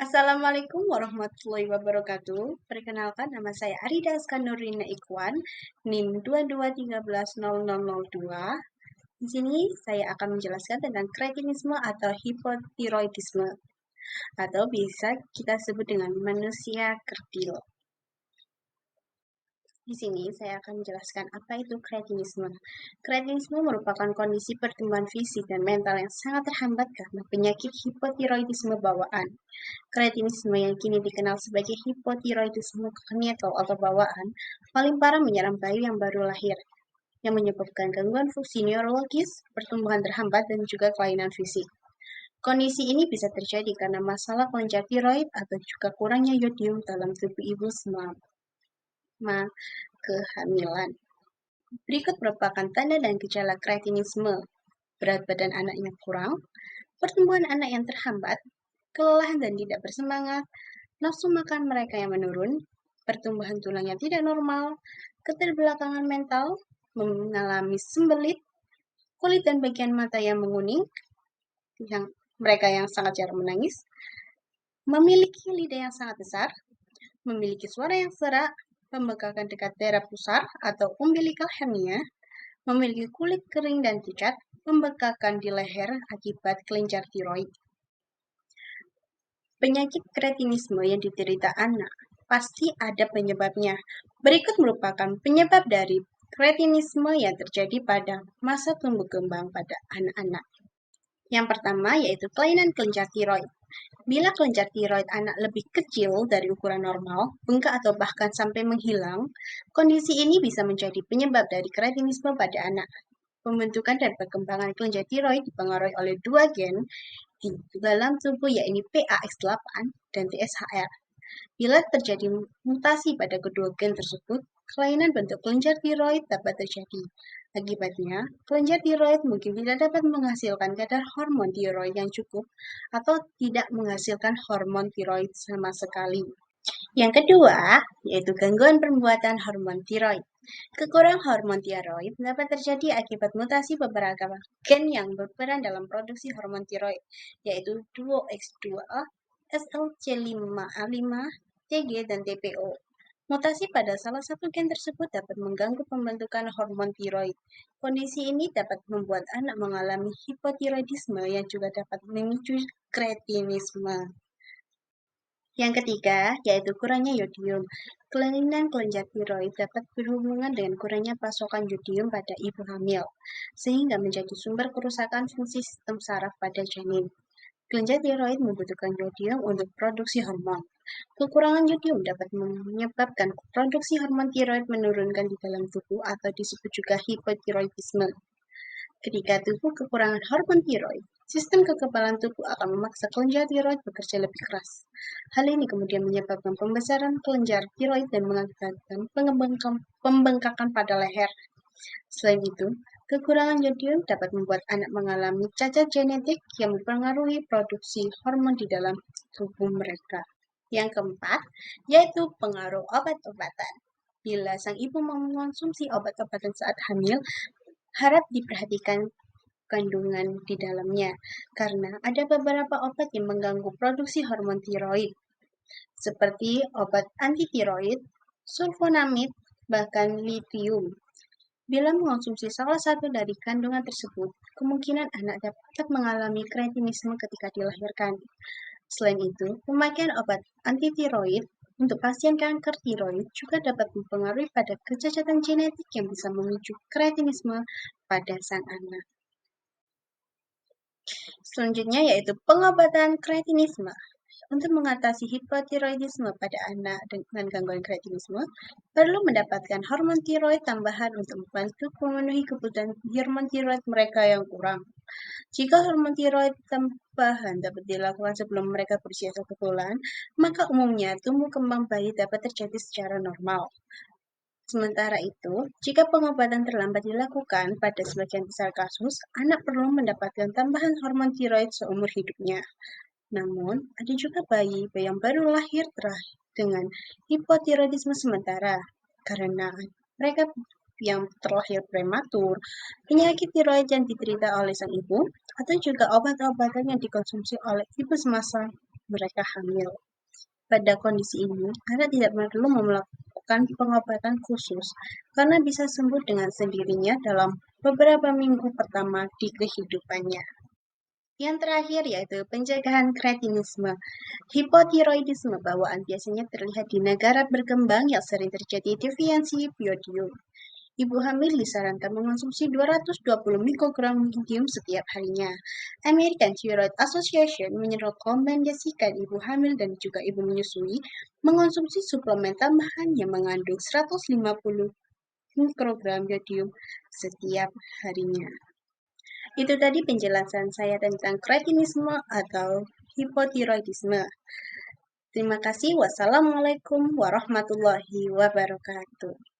Assalamualaikum warahmatullahi wabarakatuh. Perkenalkan, nama saya Arida Askanurina Ikwan, NIM 22130002. Di sini saya akan menjelaskan tentang kretinisme atau hipotiroidisme, atau bisa kita sebut dengan manusia kerdil. Di sini saya akan menjelaskan apa itu kretinisme. Kretinisme merupakan kondisi pertumbuhan fisik dan mental yang sangat terhambat karena penyakit hipotiroidisme bawaan. Kretinisme yang kini dikenal sebagai hipotiroidisme congenital atau bawaan paling parah menyerang bayi yang baru lahir, yang menyebabkan gangguan fungsi neurologis, pertumbuhan terhambat, dan juga kelainan fisik. Kondisi ini bisa terjadi karena masalah kelenjar tiroid atau juga kurangnya yodium dalam tubuh ibu selama kehamilan. Berikut merupakan tanda dan gejala kretinisme. Berat badan anak yang kurang, pertumbuhan anak yang terhambat, kelelahan dan tidak bersemangat, nafsu makan mereka yang menurun, pertumbuhan tulang yang tidak normal, keterbelakangan mental, mengalami sembelit, kulit dan bagian mata yang menguning, mereka yang sangat jarang menangis, memiliki lidah yang sangat besar, memiliki suara yang serak, pembengkakan dekat daerah pusar atau umbilical hernia, memiliki kulit kering dan pucat, pembengkakan di leher akibat kelenjar tiroid. Penyakit kretinisme yang diderita anak pasti ada penyebabnya. Berikut merupakan penyebab dari kretinisme yang terjadi pada masa tumbuh kembang pada anak-anak. Yang pertama yaitu kelainan kelenjar tiroid. Bila kelenjar tiroid anak lebih kecil dari ukuran normal, bengkak atau bahkan sampai menghilang, kondisi ini bisa menjadi penyebab dari kretinisme pada anak. Pembentukan dan perkembangan kelenjar tiroid dipengaruhi oleh dua gen di dalam tubuh, yaitu PAX8 dan TSHR. Bila terjadi mutasi pada kedua gen tersebut, kelainan bentuk kelenjar tiroid dapat terjadi. Akibatnya, kelenjar tiroid mungkin tidak dapat menghasilkan kadar hormon tiroid yang cukup atau tidak menghasilkan hormon tiroid sama sekali. Yang kedua, yaitu gangguan pembuatan hormon tiroid. Kekurangan hormon tiroid dapat terjadi akibat mutasi beberapa gen yang berperan dalam produksi hormon tiroid, yaitu DUOX2A, SLC5A5, TG, dan TPO. Mutasi pada salah satu gen tersebut dapat mengganggu pembentukan hormon tiroid. Kondisi ini dapat membuat anak mengalami hipotiroidisme yang juga dapat memicu kretinisme. Yang ketiga, yaitu kurangnya yodium. Kelainan kelenjar tiroid dapat berhubungan dengan kurangnya pasokan yodium pada ibu hamil, sehingga menjadi sumber kerusakan fungsi sistem saraf pada janin. Kelenjar tiroid membutuhkan yodium untuk produksi hormon. Kekurangan yodium dapat menyebabkan produksi hormon tiroid menurunkan di dalam tubuh atau disebut juga hipotiroidisme. Ketika tubuh kekurangan hormon tiroid, sistem kekebalan tubuh akan memaksa kelenjar tiroid bekerja lebih keras. Hal ini kemudian menyebabkan pembesaran kelenjar tiroid dan mengakibatkan pembengkakan pada leher. Selain itu, kekurangan yodium dapat membuat anak mengalami cacat genetik yang mempengaruhi produksi hormon di dalam tubuh mereka. Yang keempat, yaitu pengaruh obat-obatan. Bila sang ibu mengonsumsi obat-obatan saat hamil, harap diperhatikan kandungan di dalamnya, karena ada beberapa obat yang mengganggu produksi hormon tiroid, seperti obat anti-tiroid, sulfonamid, bahkan lithium. Bila mengonsumsi salah satu dari kandungan tersebut, kemungkinan anak dapat mengalami kretinisme ketika dilahirkan. Selain itu, pemakaian obat anti-tiroid untuk pasien kanker tiroid juga dapat mempengaruhi pada kecacatan genetik yang bisa memicu kretinisme pada sang anak. Selanjutnya yaitu pengobatan kretinisme. Untuk mengatasi hipotiroidisme pada anak dengan gangguan kretinisme, perlu mendapatkan hormon tiroid tambahan untuk membantu memenuhi kebutuhan hormon tiroid mereka yang kurang. Jika hormon tiroid tambahan dapat dilakukan sebelum mereka berusia 1 bulan, maka umumnya tumbuh kembang bayi dapat terjadi secara normal. Sementara itu, jika pengobatan terlambat dilakukan pada sebagian besar kasus, anak perlu mendapatkan tambahan hormon tiroid seumur hidupnya. Namun, ada juga bayi yang baru lahir dengan hipotiroidisme sementara, karena mereka yang terlahir prematur, penyakit tiroid yang diderita oleh sang ibu, atau juga obat-obatan yang dikonsumsi oleh ibu semasa mereka hamil. Pada kondisi ini, anak tidak perlu melakukan pengobatan khusus karena bisa sembuh dengan sendirinya dalam beberapa minggu pertama di kehidupannya. Yang terakhir yaitu pencegahan kretinisme. Hipotiroidisme bawaan biasanya terlihat di negara berkembang yang sering terjadi deviasi biodium. Ibu hamil disarankan mengonsumsi 220 mikrogram yodium setiap harinya. American Thyroid Association merekomendasikan ibu hamil dan juga ibu menyusui mengonsumsi suplemen tambahan yang mengandung 150 mikrogram yodium setiap harinya. Itu tadi penjelasan saya tentang kretinisme atau hipotiroidisme. Terima kasih. Wassalamualaikum warahmatullahi wabarakatuh.